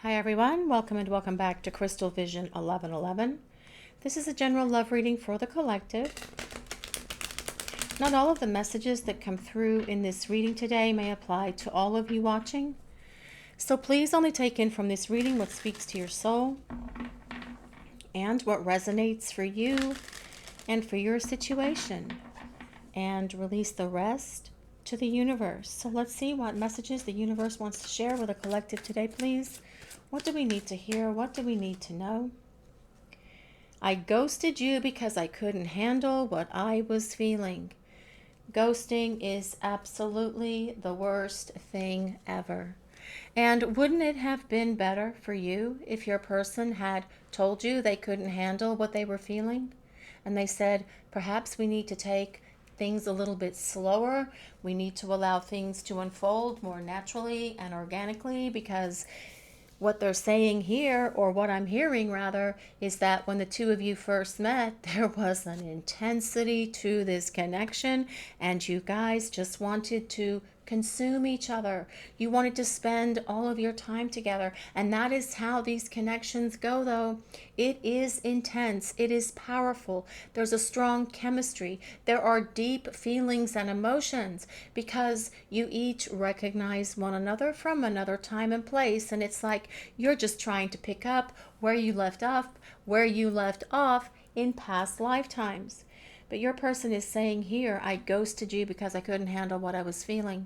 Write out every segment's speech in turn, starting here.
Hi everyone, welcome and welcome back to Crystal Vision 1111. This is a general love reading for the collective. Not all of the messages that come through in this reading today may apply to all of you watching. So please only take in from this reading what speaks to your soul and what resonates for you and for your situation, and release the rest to the universe. So let's see what messages the universe wants to share with the collective today, please. What do we need to hear? What do we need to know? I ghosted you because I couldn't handle what I was feeling. Ghosting is absolutely the worst thing ever. And wouldn't it have been better for you if your person had told you they couldn't handle what they were feeling? And they said, perhaps we need to take things a little bit slower. We need to allow things to unfold more naturally and organically, because what they're saying here, or what I'm hearing rather, is that when the two of you first met, there was an intensity to this connection, and you guys just wanted to consume each other. You wanted to spend all of your time together, and that is how these connections go, though. It is intense. It is powerful. There's a strong chemistry. There are deep feelings and emotions because you each recognize one another from another time and place, and it's like you're just trying to pick up where you left off in past lifetimes. But your person is saying here, I ghosted you because I couldn't handle what I was feeling.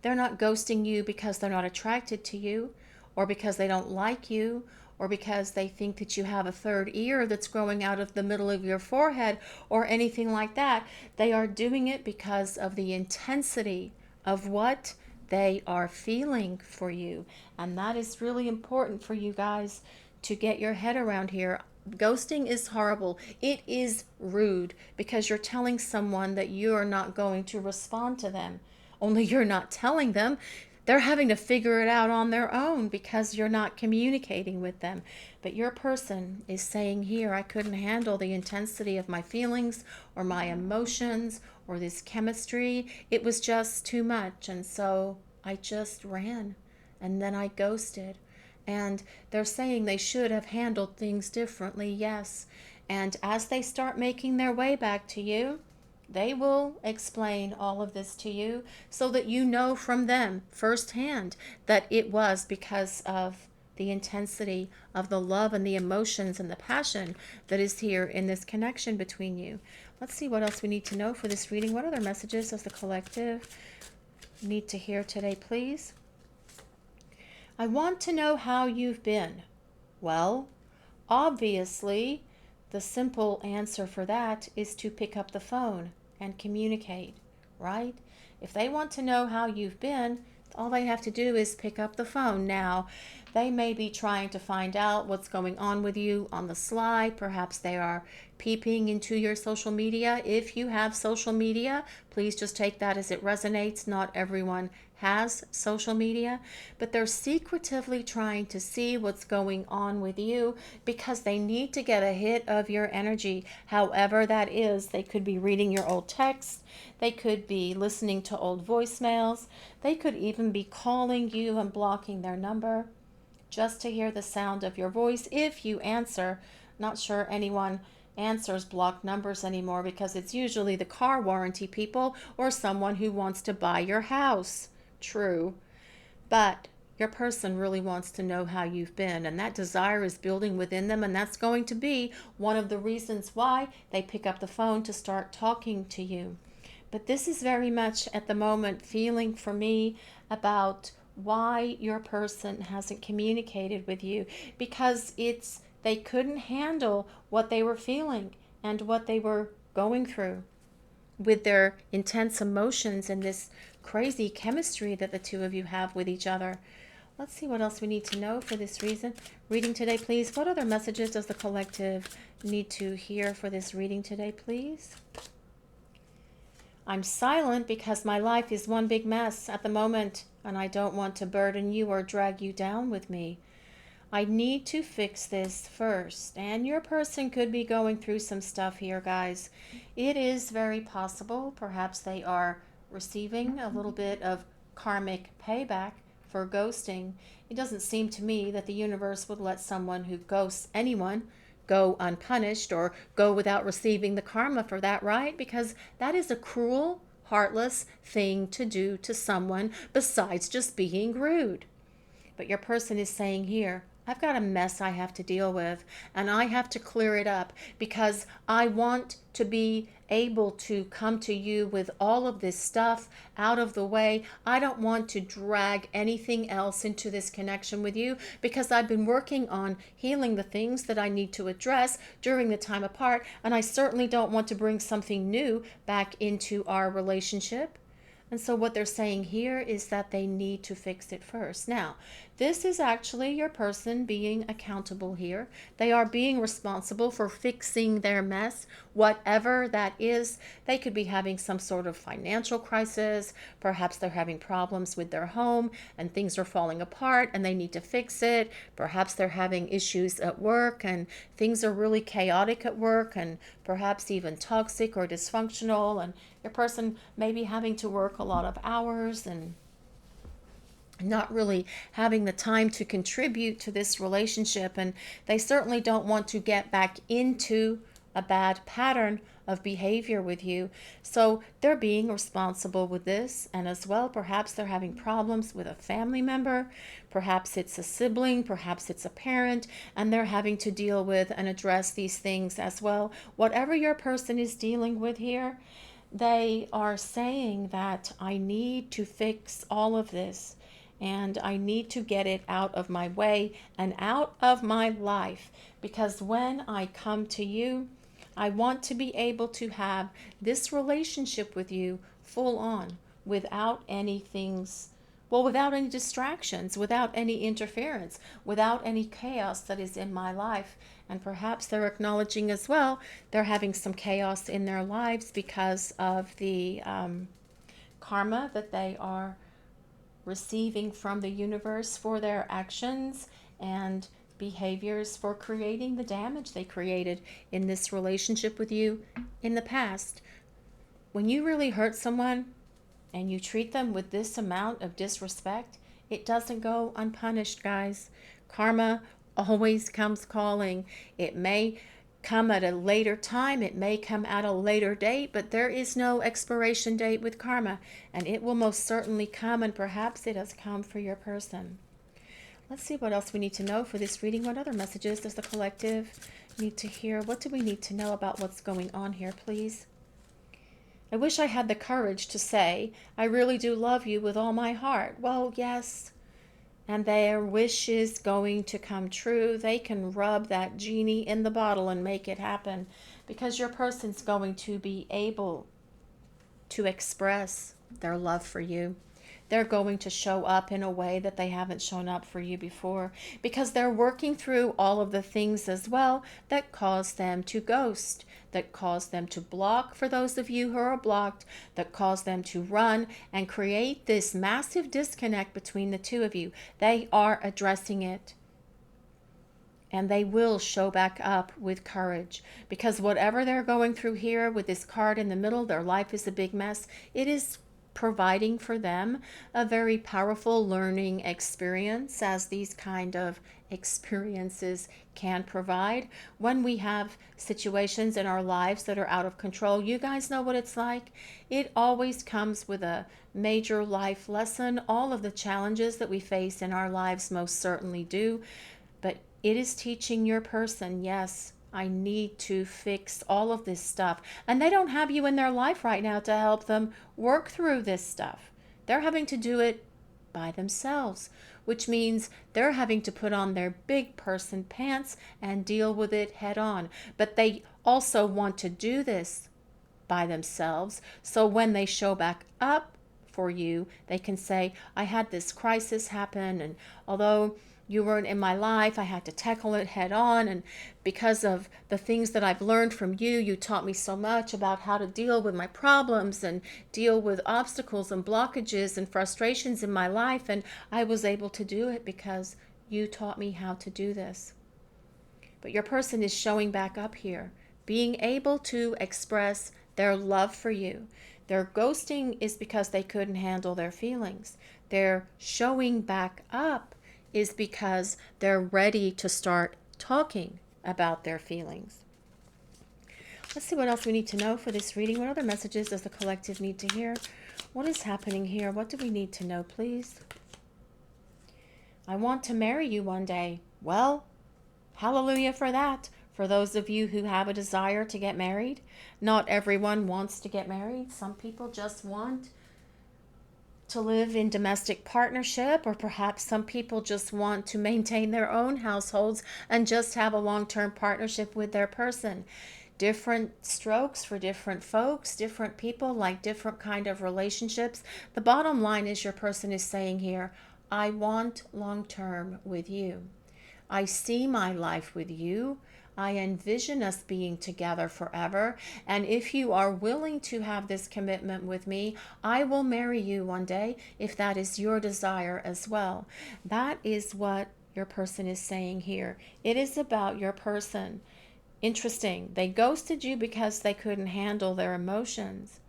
They're not ghosting you because they're not attracted to you, or because they don't like you, or because they think that you have a third ear that's growing out of the middle of your forehead, or anything like that. They are doing it because of the intensity of what they are feeling for you. And that is really important for you guys to get your head around here. Ghosting is horrible. It is rude because you're telling someone that you're not going to respond to them. Only you're not telling them. They're having to figure it out on their own because you're not communicating with them. But your person is saying here, I couldn't handle the intensity of my feelings or my emotions or this chemistry. It was just too much. And so I just ran, and then I ghosted. And they're saying they should have handled things differently, yes. And as they start making their way back to you, they will explain all of this to you so that you know from them firsthand that it was because of the intensity of the love and the emotions and the passion that is here in this connection between you. Let's see what else we need to know for this reading. What other messages does the collective need to hear today, please? I want to know how you've been. Well, obviously, the simple answer for that is to pick up the phone and communicate, right? If they want to know how you've been, all they have to do is pick up the phone. Now, they may be trying to find out what's going on with you on the sly. Perhaps they are peeping into your social media. If you have social media, please just take that as it resonates. Not everyone has social media, but they're secretively trying to see what's going on with you because they need to get a hit of your energy. However that is, they could be reading your old texts, they could be listening to old voicemails, they could even be calling you and blocking their number just to hear the sound of your voice if you answer. Not sure anyone answers blocked numbers anymore because it's usually the car warranty people or someone who wants to buy your house. True. But your person really wants to know how you've been, and that desire is building within them, and that's going to be one of the reasons why they pick up the phone to start talking to you. But this is very much at the moment feeling for me about why your person hasn't communicated with you, because they couldn't handle what they were feeling and what they were going through with their intense emotions and this crazy chemistry that the two of you have with each other. Let's see what else we need to know for this reading today, please. What other messages does the collective need to hear for this reading today, please? I'm silent because my life is one big mess at the moment, and I don't want to burden you or drag you down with me. I need to fix this first. And your person could be going through some stuff here, guys. It is very possible. Perhaps they are receiving a little bit of karmic payback for ghosting. It doesn't seem to me that the universe would let someone who ghosts anyone go unpunished or go without receiving the karma for that, right? Because that is a cruel, heartless thing to do to someone besides just being rude. But your person is saying here, I've got a mess I have to deal with, and I have to clear it up because I want to be able to come to you with all of this stuff out of the way. I don't want to drag anything else into this connection with you because I've been working on healing the things that I need to address during the time apart, and I certainly don't want to bring something new back into our relationship. And so what they're saying here is that they need to fix it first. Now, this is actually your person being accountable here. They are being responsible for fixing their mess, whatever that is. They could be having some sort of financial crisis. Perhaps they're having problems with their home and things are falling apart and they need to fix it. Perhaps they're having issues at work and things are really chaotic at work and perhaps even toxic or dysfunctional, and your person may be having to work a lot of hours and not really having the time to contribute to this relationship, and they certainly don't want to get back into a bad pattern of behavior with you. So they're being responsible with this, and as well perhaps they're having problems with a family member, perhaps it's a sibling, perhaps it's a parent, and they're having to deal with and address these things as well. Whatever your person is dealing with here, they are saying that I need to fix all of this and I need to get it out of my way and out of my life, because when I come to you, I want to be able to have this relationship with you full on without any things, well, without any distractions, without any interference, without any chaos that is in my life. And perhaps they're acknowledging as well they're having some chaos in their lives because of the karma that they are receiving from the universe for their actions and behaviors for creating the damage they created in this relationship with you in the past. When you really hurt someone and you treat them with this amount of disrespect, it doesn't go unpunished, guys. Karma always comes calling. It may come at a later time, it may come at a later date, but there is no expiration date with karma, and it will most certainly come, and perhaps it has come for your person. Let's see what else we need to know for this reading. What other messages does the collective need to hear? What do we need to know about what's going on here, please? I wish I had the courage to say, I really do love you with all my heart. Well, yes, and their wish is going to come true. They can rub that genie in the bottle and make it happen, because your person's going to be able to express their love for you. They're going to show up in a way that they haven't shown up for you before, because they're working through all of the things as well that cause them to ghost, that cause them to block for those of you who are blocked, that cause them to run and create this massive disconnect between the two of you. They are addressing it. And they will show back up with courage, because whatever they're going through here with this card in the middle, their life is a big mess. It is providing for them a very powerful learning experience, as these kind of experiences can provide. When we have situations in our lives that are out of control, you guys know what it's like. It always comes with a major life lesson. All of the challenges that we face in our lives most certainly do, but it is teaching your person, yes, I need to fix all of this stuff. And they don't have you in their life right now to help them work through this stuff. They're having to do it by themselves, which means they're having to put on their big person pants and deal with it head on. But they also want to do this by themselves, so when they show back up for you, they can say, I had this crisis happen, and although you weren't in my life, I had to tackle it head on, and because of the things that I've learned from you, you taught me so much about how to deal with my problems and deal with obstacles and blockages and frustrations in my life, and I was able to do it because you taught me how to do this. But your person is showing back up here, being able to express their love for you. Their ghosting is because they couldn't handle their feelings. Their showing back up is because they're ready to start talking about their feelings. Let's see what else we need to know for this reading. What other messages does the collective need to hear? What is happening here? What do we need to know, please? I want to marry you one day. Well, hallelujah for that. For those of you who have a desire to get married, not everyone wants to get married. Some people just want to live in domestic partnership, or perhaps some people just want to maintain their own households and just have a long-term partnership with their person. Different strokes for different folks, different people like different kind of relationships. The bottom line is your person is saying here, I want long-term with you. I see my life with you. I envision us being together forever. And if you are willing to have this commitment with me, I will marry you one day if that is your desire as well. That is what your person is saying here. It is about your person. Interesting. They ghosted you because they couldn't handle their emotions.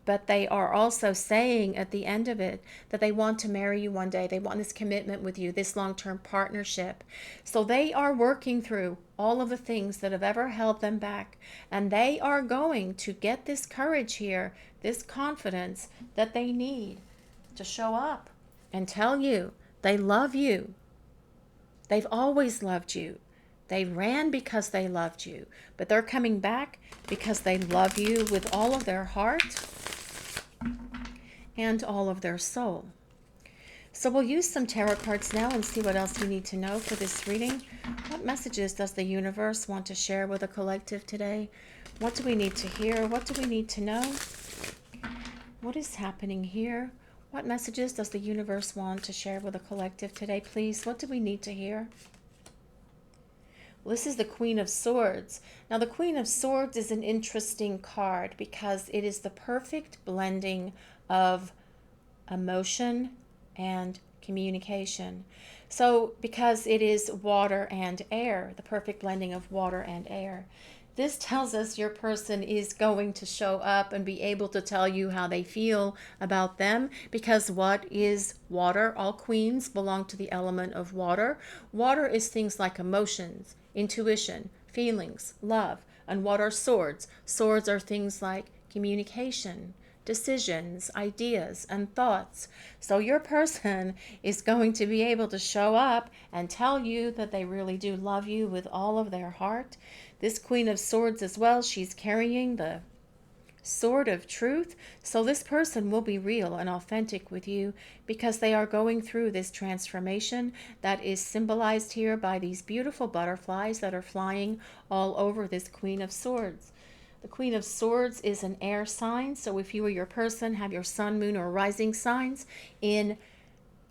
But they are also saying at the end of it that they want to marry you one day. They want this commitment with you, this long-term partnership. So they are working through all of the things that have ever held them back. And they are going to get this courage here, this confidence that they need to show up and tell you they love you. They've always loved you. They ran because they loved you. But they're coming back because they love you with all of their heart and all of their soul. So we'll use some tarot cards now and see what else we need to know for this reading. What messages does the universe want to share with the collective today? What do we need to hear? What do we need to know? What is happening here? What messages does the universe want to share with the collective today, please? What do we need to hear? Well, this is the Queen of Swords. Now, the Queen of Swords is an interesting card because it is the perfect blending of emotion and communication. So, because it is water and air, the perfect blending of water and air. This tells us your person is going to show up and be able to tell you how they feel about them, because what is water? All queens belong to the element of water. Water is things like emotions, intuition, feelings, love. And what are swords? Swords are things like communication, decisions, ideas, and thoughts. So your person is going to be able to show up and tell you that they really do love you with all of their heart. This Queen of Swords as well, she's carrying the sword of truth. So this person will be real and authentic with you because they are going through this transformation that is symbolized here by these beautiful butterflies that are flying all over this Queen of Swords. The Queen of Swords is an air sign. So if you or your person have your sun, moon, or rising signs in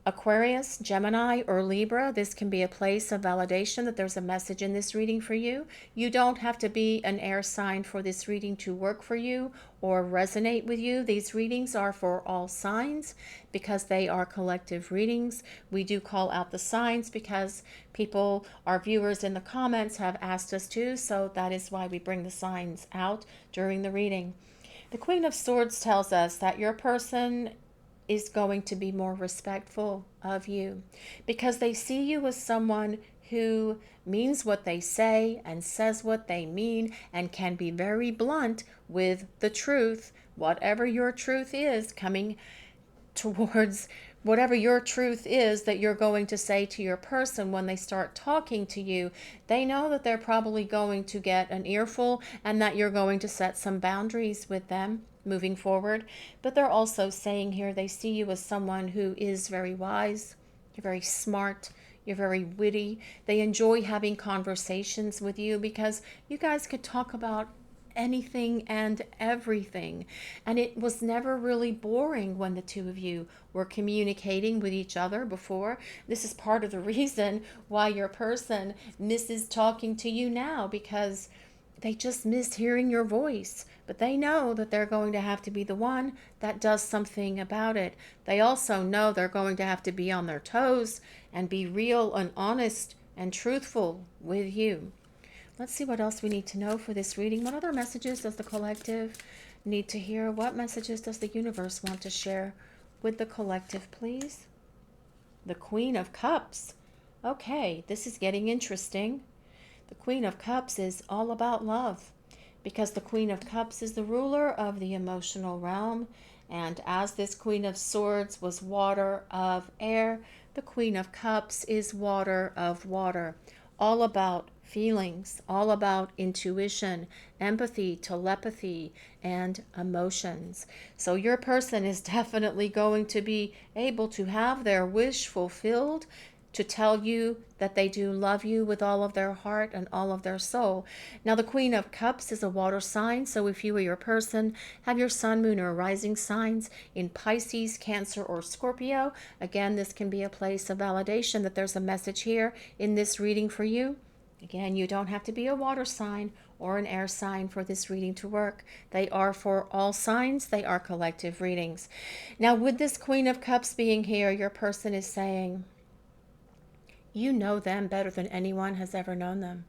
Aquarius, Gemini, or Libra, this can be a place of validation that there's a message in this reading for you. You don't have to be an air sign for this reading to work for you or resonate with you. These readings are for all signs because they are collective readings. We do call out the signs because people, our viewers in the comments, have asked us to, so that is why we bring the signs out during the reading. The Queen of Swords tells us that your person is going to be more respectful of you because they see you as someone who means what they say and says what they mean and can be very blunt with the truth, whatever your truth is, coming towards whatever your truth is that you're going to say to your person when they start talking to you. They know that they're probably going to get an earful and that you're going to set some boundaries with them moving forward. But they're also saying here they see you as someone who is very wise, you're very smart, you're very witty. They enjoy having conversations with you because you guys could talk about anything and everything. And it was never really boring when the two of you were communicating with each other before. This is part of the reason why your person misses talking to you now, because they just miss hearing your voice. But they know that they're going to have to be the one that does something about it. They also know they're going to have to be on their toes and be real and honest and truthful with you. Let's see what else we need to know for this reading. What other messages does the collective need to hear? What messages does the universe want to share with the collective, please? The Queen of Cups. Okay, this is getting interesting. The Queen of Cups is all about love, because the Queen of Cups is the ruler of the emotional realm. And as this Queen of Swords was water of air, the Queen of Cups is water of water. All about feelings, all about intuition, empathy, telepathy, and emotions. So your person is definitely going to be able to have their wish fulfilled, to tell you that they do love you with all of their heart and all of their soul. Now, the Queen of Cups is a water sign, so if you or your person have your sun, moon, or rising signs in Pisces, Cancer, or Scorpio, again, this can be a place of validation that there's a message here in this reading for you. Again, you don't have to be a water sign or an air sign for this reading to work. They are for all signs. They are collective readings. Now, with this Queen of Cups being here, your person is saying, you know them better than anyone has ever known them.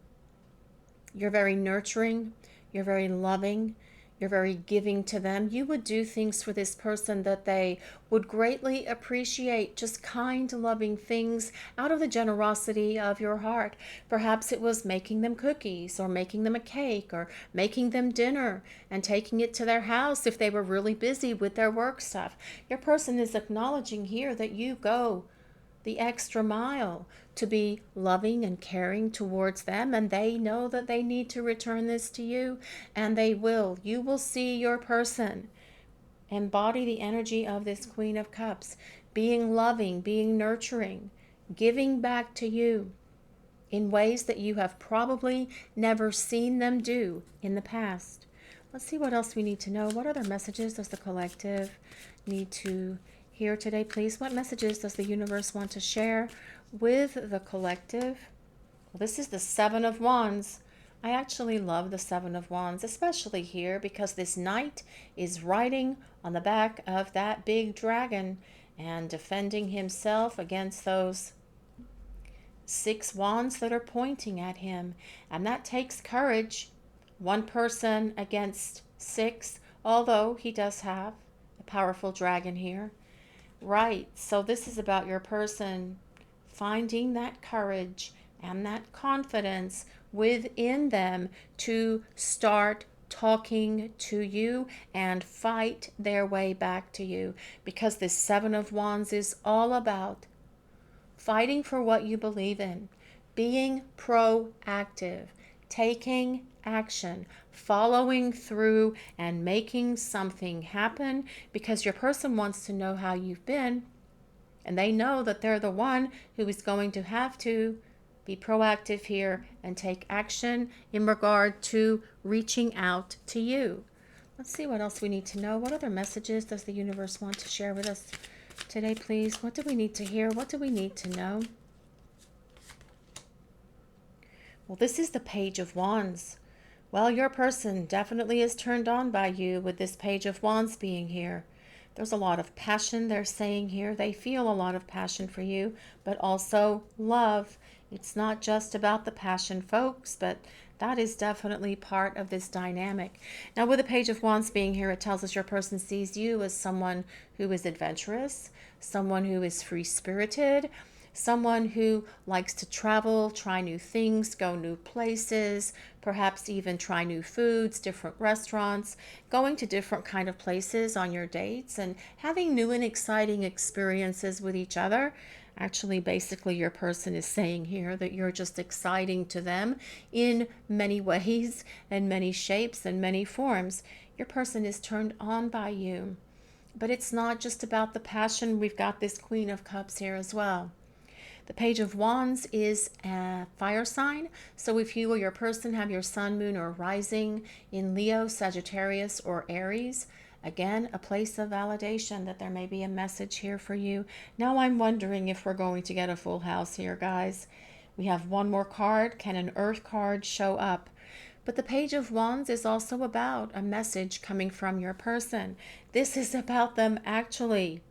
You're very nurturing. You're very loving. You're very giving to them. You would do things for this person that they would greatly appreciate, just kind, loving things out of the generosity of your heart. Perhaps it was making them cookies, or making them a cake, or making them dinner and taking it to their house if they were really busy with their work stuff. Your person is acknowledging here that you go the extra mile to be loving and caring towards them, and they know that they need to return this to you, and they will. You will see your person embody the energy of this Queen of Cups, being loving, being nurturing, giving back to you in ways that you have probably never seen them do in the past. Let's see what else we need to know. What other messages does the collective need to hear today, please? What messages does the universe want to share with the collective? Well, this is the Seven of Wands. I actually love the Seven of Wands, especially here because this knight is riding on the back of that big dragon and defending himself against those 6 wands that are pointing at him. And that takes courage. One person against 6, although he does have a powerful dragon here. Right, so this is about your person finding that courage and that confidence within them to start talking to you and fight their way back to you, because this Seven of Wands is all about fighting for what you believe in, being proactive, taking action, following through, and making something happen, because your person wants to know how you've been, and they know that they're the one who is going to have to be proactive here and take action in regard to reaching out to you. Let's see what else we need to know. What other messages does the universe want to share with us today, please? What do we need to hear? What do we need to know? Well, this is the Page of Wands. Well, your person definitely is turned on by you with this Page of Wands being here. There's a lot of passion they're saying here. They feel a lot of passion for you, but also love. It's not just about the passion, folks, but that is definitely part of this dynamic. Now, with the Page of Wands being here, it tells us your person sees you as someone who is adventurous, someone who is free-spirited, someone who likes to travel, try new things, go new places, perhaps even try new foods, different restaurants, going to different kind of places on your dates, and having new and exciting experiences with each other. Actually, basically, your person is saying here that you're just exciting to them in many ways and many shapes and many forms. Your person is turned on by you. But it's not just about the passion. We've got this Queen of Cups here as well. The Page of Wands is a fire sign. So if you or your person have your sun, moon, or rising in Leo, Sagittarius, or Aries, again, a place of validation that there may be a message here for you. Now I'm wondering if we're going to get a full house here, guys. We have one more card. Can an Earth card show up? But the Page of Wands is also about a message coming from your person. This is about them actually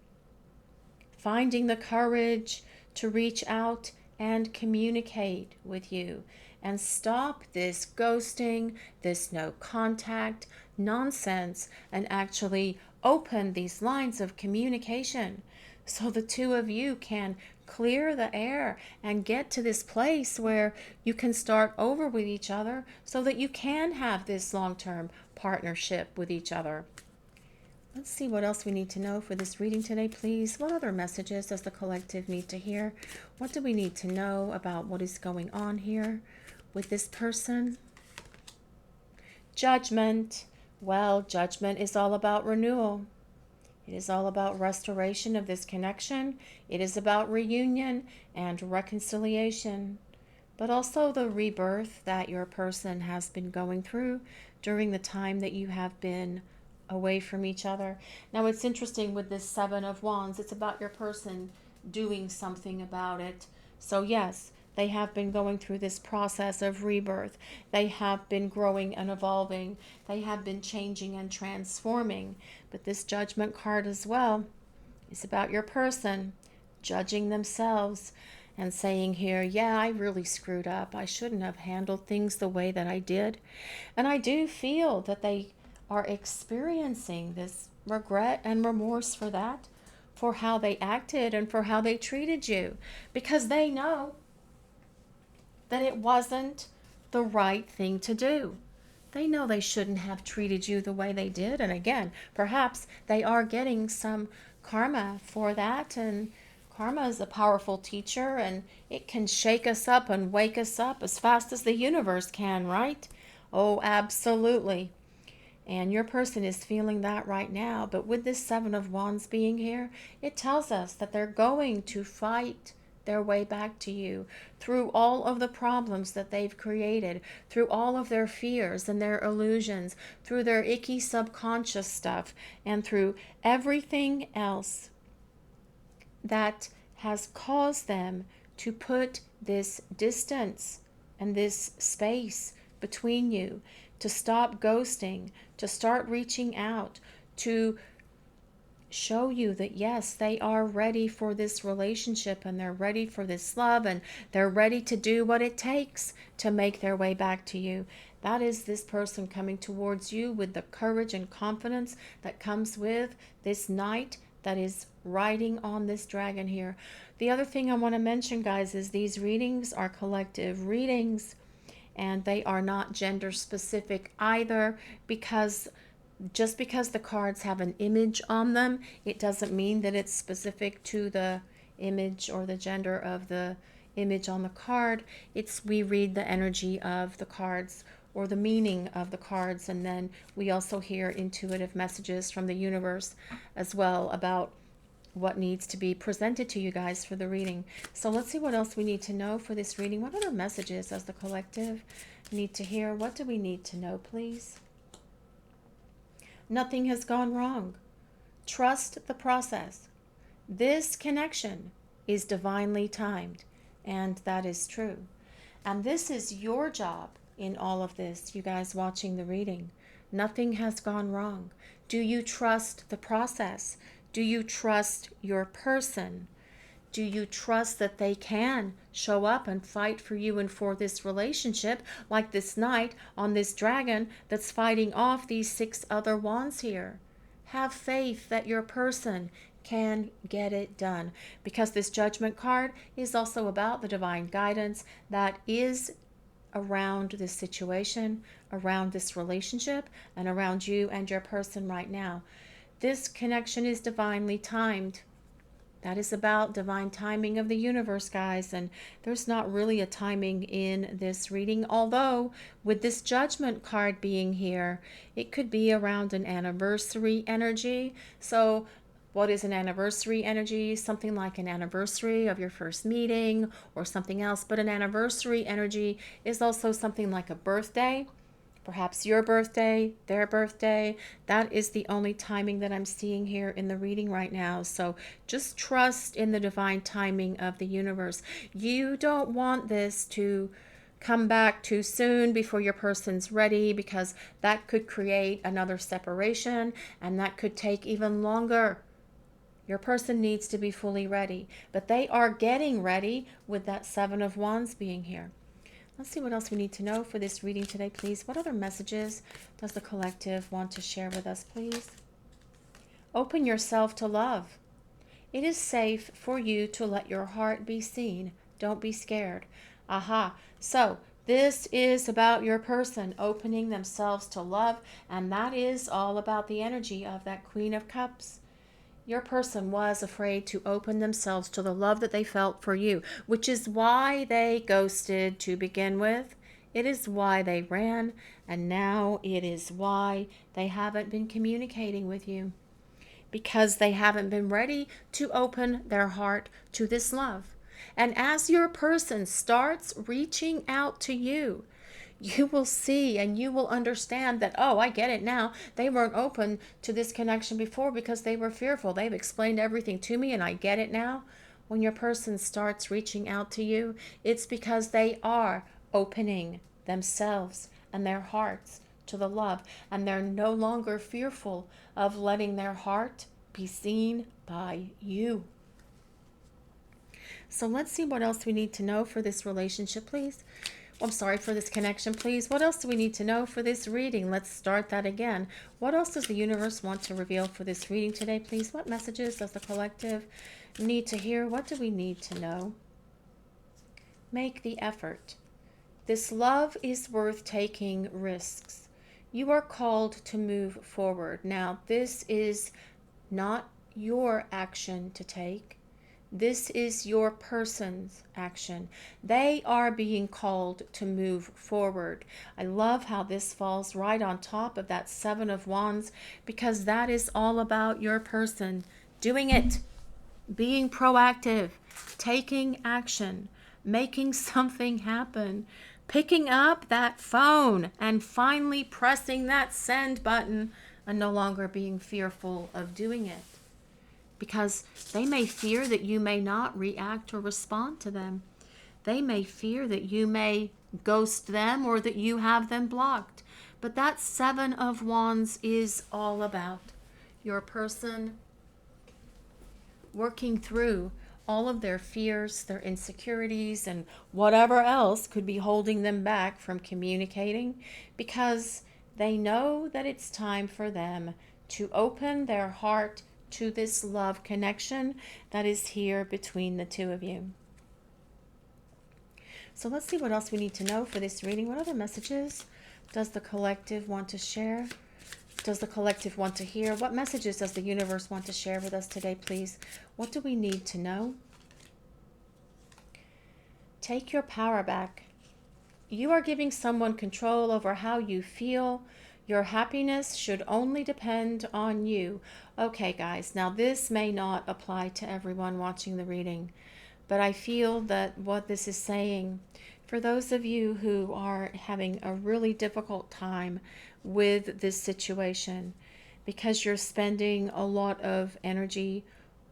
finding the courage to reach out and communicate with you and stop this ghosting, this no contact, nonsense and actually open these lines of communication so the two of you can clear the air and get to this place where you can start over with each other so that you can have this long-term partnership with each other. Let's see what else we need to know for this reading today, please. What other messages does the collective need to hear? What do we need to know about what is going on here with this person? Judgment. Well, judgment is all about renewal. It is all about restoration of this connection. It is about reunion and reconciliation, but also the rebirth that your person has been going through during the time that you have been away from each other. Now, it's interesting with this Seven of Wands. It's about your person doing something about it. So yes, they have been going through this process of rebirth. They have been growing and evolving. They have been changing and transforming. But this Judgment card as well is about your person judging themselves and saying here, yeah, I really screwed up. I shouldn't have handled things the way that I did. And I do feel that they are experiencing this regret and remorse for that, for how they acted and for how they treated you, because they know that it wasn't the right thing to do. They know they shouldn't have treated you the way they did. And again, perhaps they are getting some karma for that. And karma is a powerful teacher, and it can shake us up and wake us up as fast as the universe can, right? Oh, absolutely. And your person is feeling that right now. But with this Seven of Wands being here, it tells us that they're going to fight their way back to you through all of the problems that they've created, through all of their fears and their illusions, through their icky subconscious stuff, and through everything else that has caused them to put this distance and this space between you, to stop ghosting, to start reaching out, to show you that yes, they are ready for this relationship, and they're ready for this love, and they're ready to do what it takes to make their way back to you. That is this person coming towards you with the courage and confidence that comes with this knight that is riding on this dragon here. The other thing I want to mention, guys, is these readings are collective readings, and they are not gender specific either, because just because the cards have an image on them, it doesn't mean that it's specific to the image or the gender of the image on the card. We read the energy of the cards or the meaning of the cards, and then we also hear intuitive messages from the universe as well about what needs to be presented to you guys for the reading. So let's see what else we need to know for this reading. What other messages does the collective need to hear? What do we need to know, please? Nothing has gone wrong. Trust the process. This connection is divinely timed, and that is true. And this is your job in all of this, you guys watching the reading. Nothing has gone wrong. Do you trust the process? Do you trust your person? Do you trust that they can show up and fight for you and for this relationship, like this knight on this dragon that's fighting off these 6 other wands here? Have faith that your person can get it done, because this Judgment card is also about the divine guidance that is around this situation, around this relationship, and around you and your person right now. This connection is divinely timed. That is about divine timing of the universe, guys, and there's not really a timing in this reading, although with this Judgment card being here, it could be around an anniversary energy. So what is an anniversary energy? Something like an anniversary of your first meeting or something else, but an anniversary energy is also something like a birthday. Perhaps your birthday, their birthday. That is the only timing that I'm seeing here in the reading right now. So just trust in the divine timing of the universe. You don't want this to come back too soon before your person's ready, because that could create another separation, and that could take even longer. Your person needs to be fully ready, but they are getting ready with that 7 of Wands being here. Let's see what else we need to know for this reading today, please. What other messages does the collective want to share with us, please? Open yourself to love. It is safe for you to let your heart be seen. Don't be scared. Aha. So this is about your person opening themselves to love, and that is all about the energy of that Queen of Cups. Your person was afraid to open themselves to the love that they felt for you, which is why they ghosted to begin with. It is why they ran, and now it is why they haven't been communicating with you. Because they haven't been ready to open their heart to this love. And as your person starts reaching out to you, you will see and you will understand that, oh, I get it now. They weren't open to this connection before because they were fearful. They've explained everything to me and I get it now. When your person starts reaching out to you, it's because they are opening themselves and their hearts to the love, and they're no longer fearful of letting their heart be seen by you. So let's see what else we need to know for this relationship, please. I'm sorry, for this connection, please. What else do we need to know for this reading? Let's start that again. What else does the universe want to reveal for this reading today, please? What messages does the collective need to hear? What do we need to know? Make the effort. This love is worth taking risks. You are called to move forward. Now, this is not your action to take. This is your person's action. They are being called to move forward. I love how this falls right on top of that Seven of Wands, because that is all about your person doing it, being proactive, taking action, making something happen, picking up that phone and finally pressing that send button and no longer being fearful of doing it. Because they may fear that you may not react or respond to them. They may fear that you may ghost them or that you have them blocked. But that Seven of Wands is all about your person working through all of their fears, their insecurities, and whatever else could be holding them back from communicating, because they know that it's time for them to open their heart to this love connection that is here between the two of you. So let's see what else we need to know for this reading. What other messages does the collective want to share? Does the collective want to hear? What messages does the universe want to share with us today, please? What do we need to know? Take your power back. You are giving someone control over how you feel. Your happiness should only depend on you. Okay, guys, now this may not apply to everyone watching the reading, but I feel that what this is saying, for those of you who are having a really difficult time with this situation, because you're spending a lot of energy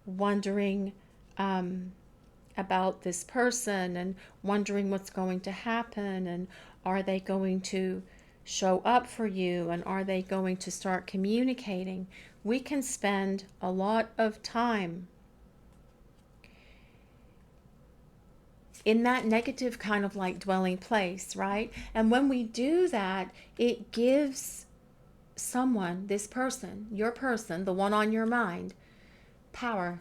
wondering about this person and wondering what's going to happen, and are they going to show up for you, and are they going to start communicating? We can spend a lot of time in that negative kind of like dwelling place, right? And when we do that, it gives someone, this person, your person, the one on your mind, power.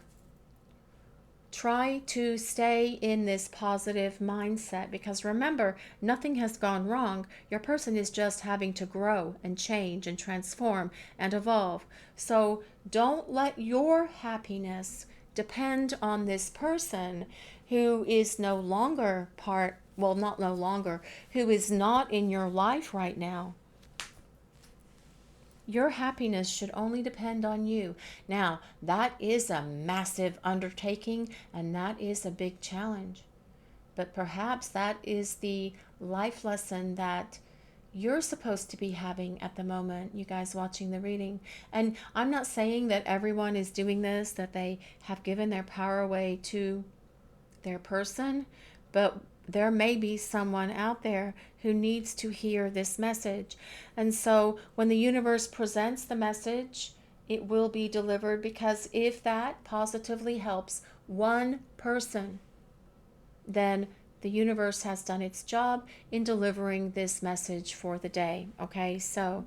Try to stay in this positive mindset, because remember, nothing has gone wrong. Your person is just having to grow and change and transform and evolve. So don't let your happiness depend on this person who is no longer who is not in your life right now. Your happiness should only depend on you. Now, that is a massive undertaking, and that is a big challenge. But perhaps that is the life lesson that you're supposed to be having at the moment, you guys watching the reading. And I'm not saying that everyone is doing this, that they have given their power away to their person, but there may be someone out there who needs to hear this message. And so when the universe presents the message, it will be delivered, because if that positively helps one person, then The universe has done its job in delivering this message for the day. Okay, so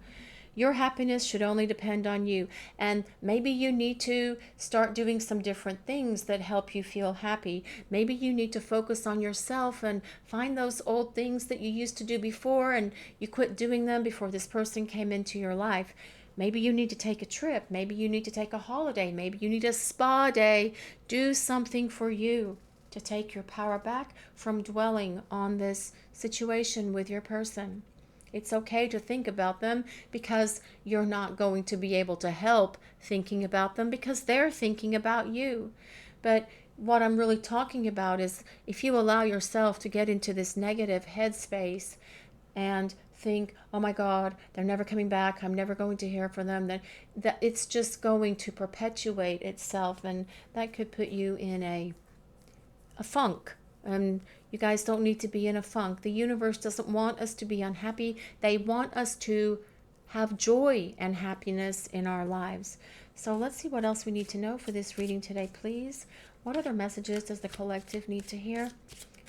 your happiness should only depend on you. And maybe you need to start doing some different things that help you feel happy. Maybe you need to focus on yourself and find those old things that you used to do before and you quit doing them before this person came into your life. Maybe you need to take a trip. Maybe you need to take a holiday. Maybe you need a spa day. Do something for you to take your power back from dwelling on this situation with your person. It's okay to think about them because you're not going to be able to help thinking about them because they're thinking about you. But what I'm really talking about is if you allow yourself to get into this negative headspace and think, oh my God, they're never coming back, I'm never going to hear from them, then that it's just going to perpetuate itself, and that could put you in a funk. And you guys don't need to be in a funk. The universe doesn't want us to be unhappy. They want us to have joy and happiness in our lives. So let's see what else we need to know for this reading today, please. What other messages does the collective need to hear?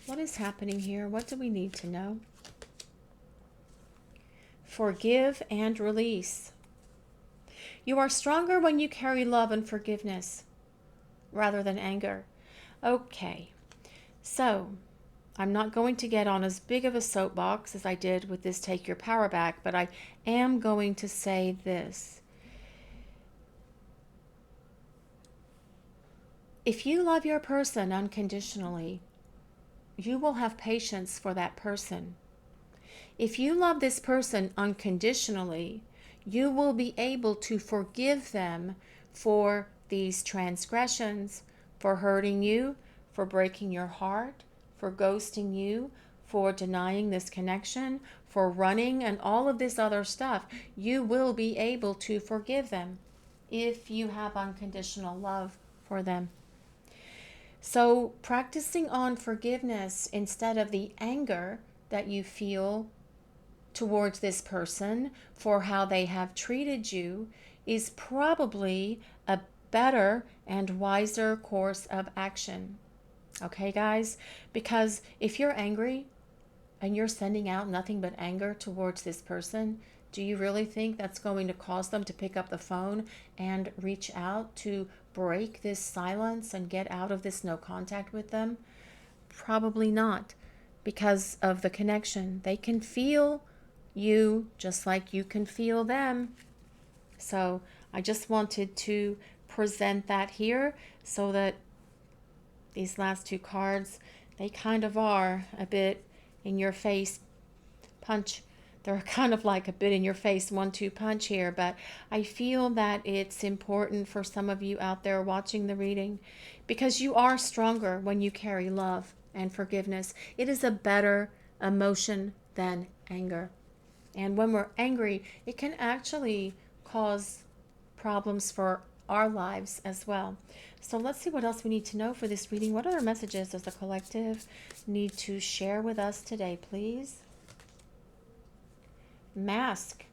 What is happening here? What do we need to know? Forgive and release. You are stronger when you carry love and forgiveness rather than anger. Okay. So, I'm not going to get on as big of a soapbox as I did with this Take Your Power Back, but I am going to say this. If you love your person unconditionally, you will have patience for that person. If you love this person unconditionally, you will be able to forgive them for these transgressions, for hurting you, for breaking your heart, for ghosting you, for denying this connection, for running, and all of this other stuff. You will be able to forgive them if you have unconditional love for them. So practicing on forgiveness instead of the anger that you feel towards this person for how they have treated you is probably a better and wiser course of action. Okay, guys? Because if you're angry and you're sending out nothing but anger towards this person, do you really think that's going to cause them to pick up the phone and reach out to break this silence and get out of this no contact with them? Probably not, because of the connection. They can feel you just like you can feel them. So I just wanted to present that here so that these last two cards, they kind of are a bit in your face punch. They're kind of like a bit in your face 1-2 punch here, but I feel that it's important for some of you out there watching the reading because you are stronger when you carry love and forgiveness. It is a better emotion than anger. And when we're angry, it can actually cause problems for our lives as well. So let's see what else we need to know for this reading. What other messages does the collective need to share with us today, please? Mask.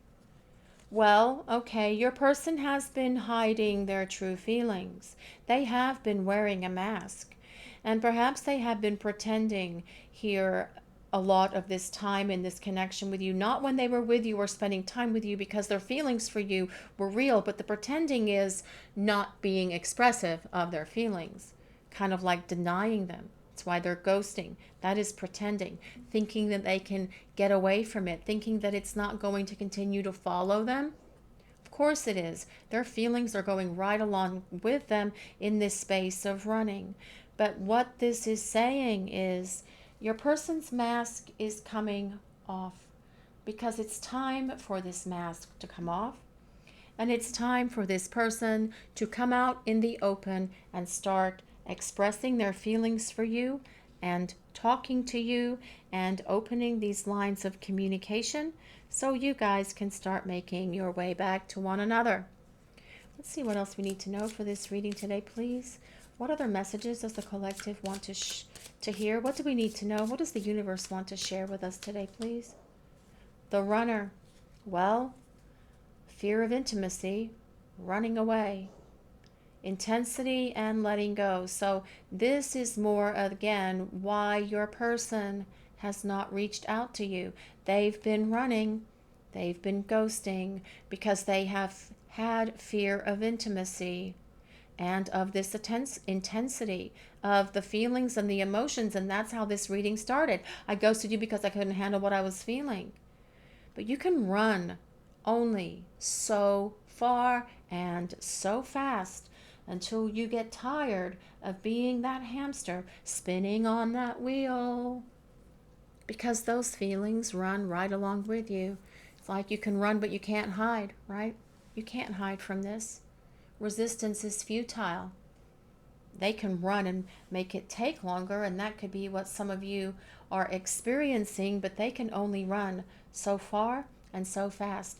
Well, okay, your person has been hiding their true feelings. They have been wearing a mask. And perhaps they have been pretending here a lot of this time in this connection with you, not when they were with you or spending time with you because their feelings for you were real, but the pretending is not being expressive of their feelings, kind of like denying them. That's why they're ghosting. That is pretending, thinking that they can get away from it, thinking that it's not going to continue to follow them. Of course it is. Their feelings are going right along with them in this space of running. But what this is saying is, your person's mask is coming off because it's time for this mask to come off. And it's time for this person to come out in the open and start expressing their feelings for you and talking to you and opening these lines of communication so you guys can start making your way back to one another. Let's see what else we need to know for this reading today, please. What other messages does the collective want to hear? What do we need to know? What does the universe want to share with us today, please? The runner. Well, fear of intimacy, running away. intensity and letting go. So this is more, again, why your person has not reached out to you. They've been running, they've been ghosting because they have had fear of intimacy and of this intensity of the feelings and the emotions. And that's how this reading started. I ghosted you because I couldn't handle what I was feeling. But you can run only so far and so fast until you get tired of being that hamster spinning on that wheel, because those feelings run right along with you. It's like you can run but you can't hide, right? You can't hide from this. Resistance is futile. They can run and make it take longer, and that could be what some of you are experiencing, but they can only run so far and so fast.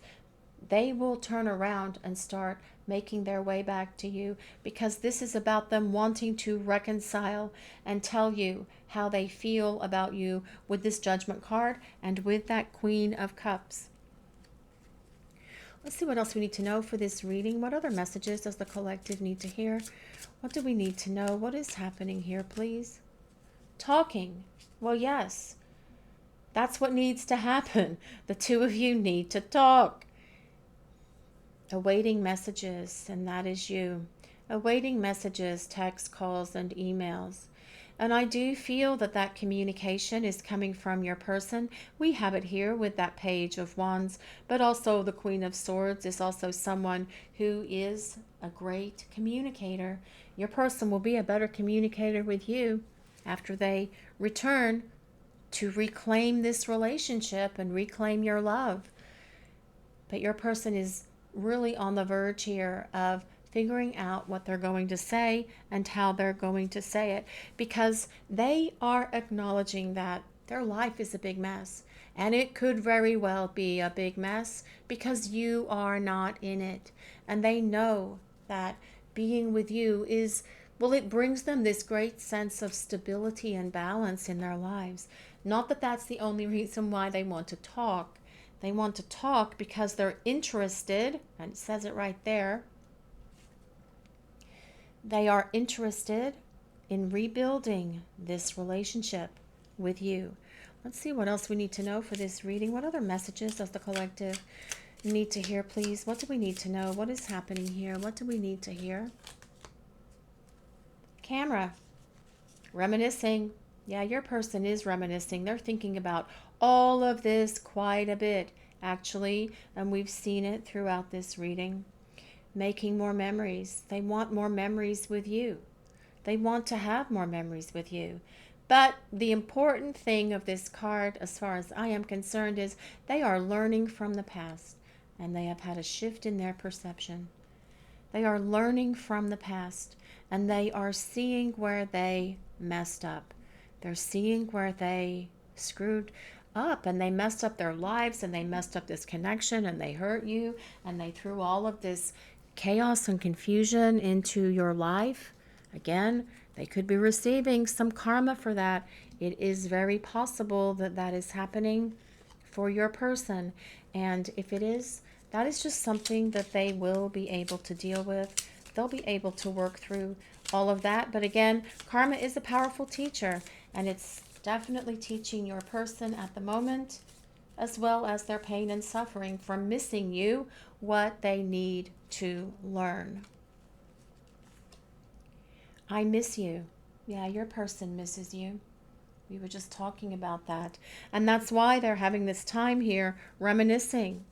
They will turn around and start making their way back to you, because this is about them wanting to reconcile and tell you how they feel about you with this Judgment card and with that Queen of Cups. Let's see what else we need to know for this reading. What other messages does the collective need to hear? What do we need to know? What is happening here, please? Talking. Well, yes, that's what needs to happen. The two of you need to talk. Awaiting messages, and that is you. Awaiting messages, texts, calls, and emails. And I do feel that that communication is coming from your person. We have it here with that Page of Wands, but also the Queen of Swords is also someone who is a great communicator. Your person will be a better communicator with you after they return to reclaim this relationship and reclaim your love. But your person is really on the verge here of figuring out what they're going to say and how they're going to say it, because they are acknowledging that their life is a big mess, and it could very well be a big mess because you are not in it. And they know that being with you is, well, it brings them this great sense of stability and balance in their lives. Not that that's the only reason why they want to talk. They want to talk because they're interested, and it says it right there. They are interested in rebuilding this relationship with you. Let's see what else we need to know for this reading. What other messages does the collective need to hear, please? What do we need to know? What is happening here? What do we need to hear? Camera. Reminiscing. Yeah, your person is reminiscing. They're thinking about all of this quite a bit, actually, and we've seen it throughout this reading. Making more memories. They want more memories with you. They want to have more memories with you. But the important thing of this card, as far as I am concerned, is they are learning from the past, and they have had a shift in their perception. They are learning from the past, and they are seeing where they messed up. They're seeing where they screwed up, and they messed up their lives, and they messed up this connection, and they hurt you, and they threw all of this chaos and confusion into your life. Again, they could be receiving some karma for that. It is very possible that that is happening for your person. And if it is, that is just something that they will be able to deal with. They'll be able to work through all of that. But again, karma is a powerful teacher, and it's definitely teaching your person at the moment, as well as their pain and suffering from missing you, what they need to learn. I miss you. Yeah, your person misses you. We were just talking about that. And that's why they're having this time here reminiscing,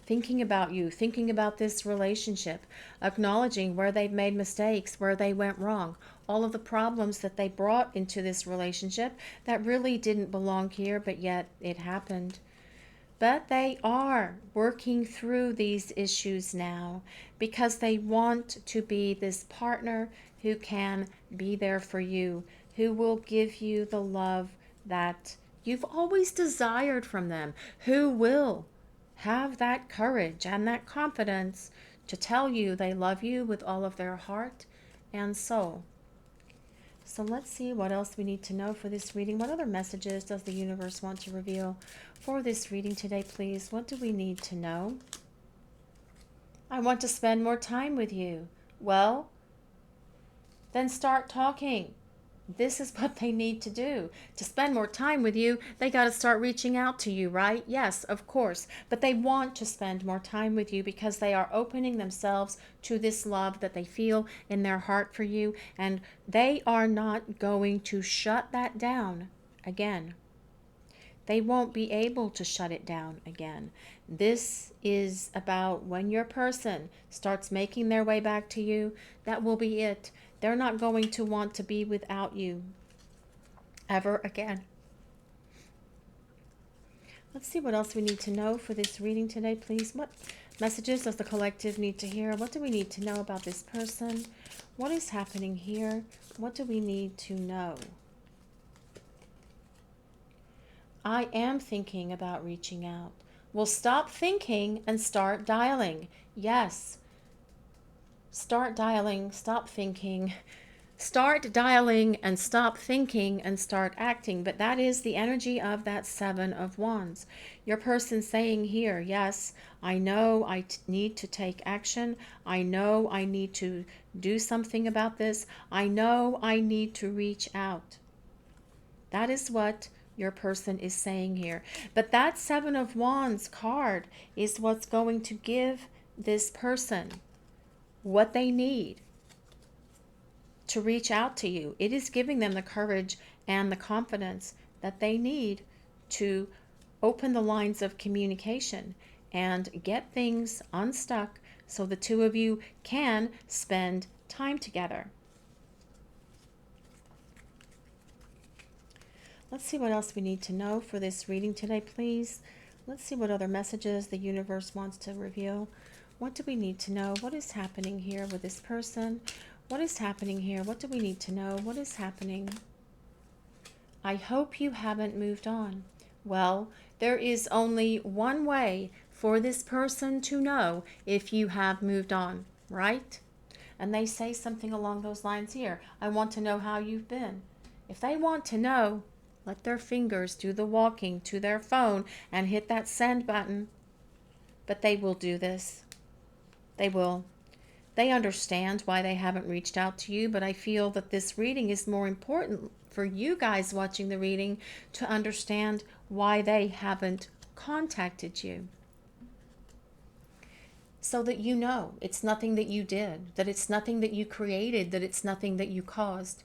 thinking about you, thinking about this relationship, acknowledging where they've made mistakes, where they went wrong, all of the problems that they brought into this relationship that really didn't belong here, but yet it happened. But they are working through these issues now because they want to be this partner who can be there for you, who will give you the love that you've always desired from them, who will have that courage and that confidence to tell you they love you with all of their heart and soul. So let's see what else we need to know for this reading. What other messages does the universe want to reveal for this reading today, please? What do we need to know? I want to spend more time with you. Well, then start talking. This is what they need to do. To spend more time with you, they got to start reaching out to you, right? Yes, of course. But they want to spend more time with you because they are opening themselves to this love that they feel in their heart for you. And they are not going to shut that down again. They won't be able to shut it down again. This is about when your person starts making their way back to you, that will be it. They're not going to want to be without you ever again. Let's see what else we need to know for this reading today, please. What messages does the collective need to hear? What do we need to know about this person? What is happening here? What do we need to know? I am thinking about reaching out. Well, stop thinking and start dialing. Yes. Start dialing, stop thinking. Start dialing and stop thinking and start acting. But that is the energy of that Seven of Wands. Your person saying here, yes, I know I need to take action. I know I need to do something about this. I know I need to reach out. That is what your person is saying here. But that Seven of Wands card is what's going to give this person what they need to reach out to you. It is giving them the courage and the confidence that they need to open the lines of communication and get things unstuck so the two of you can spend time together. Let's see what else we need to know for this reading today, please. Let's see what other messages the universe wants to reveal. What do we need to know? What is happening here with this person? What is happening here? What do we need to know? What is happening? I hope you haven't moved on. Well, there is only one way for this person to know if you have moved on, right? And they say something along those lines here. I want to know how you've been. If they want to know, let their fingers do the walking to their phone and hit that send button. But they will do this. They will. They understand why they haven't reached out to you, but I feel that this reading is more important for you guys watching the reading to understand why they haven't contacted you. So that you know it's nothing that you did, that it's nothing that you created, that it's nothing that you caused.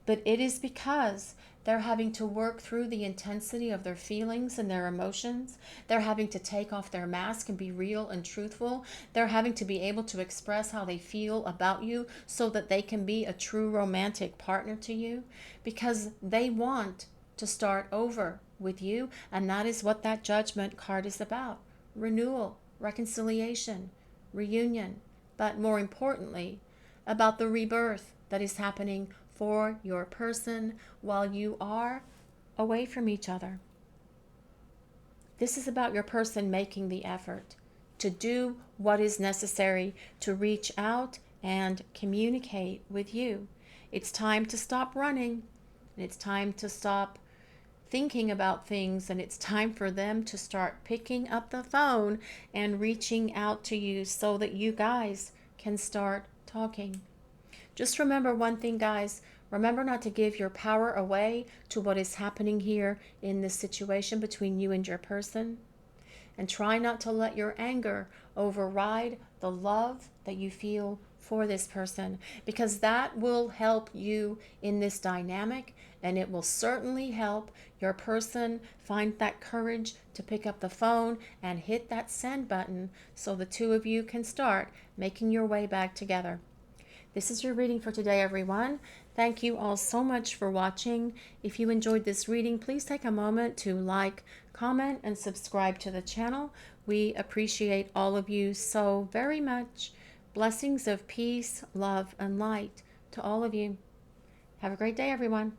But it is because they're having to work through the intensity of their feelings and their emotions. They're having to take off their mask and be real and truthful. They're having to be able to express how they feel about you so that they can be a true romantic partner to you, because they want to start over with you. And that is what that Judgment card is about. Renewal, reconciliation, reunion, but more importantly, about the rebirth that is happening for your person while you are away from each other. This is about your person making the effort to do what is necessary to reach out and communicate with you. It's time to stop running, and it's time to stop thinking about things, and it's time for them to start picking up the phone and reaching out to you so that you guys can start talking. Just remember one thing, guys. Remember not to give your power away to what is happening here in this situation between you and your person. And try not to let your anger override the love that you feel for this person, because that will help you in this dynamic, and it will certainly help your person find that courage to pick up the phone and hit that send button so the two of you can start making your way back together. This is your reading for today, everyone. Thank you all so much for watching. If you enjoyed this reading, please take a moment to like, comment, and subscribe to the channel. We appreciate all of you so very much. Blessings of peace, love, and light to all of you. Have a great day, everyone.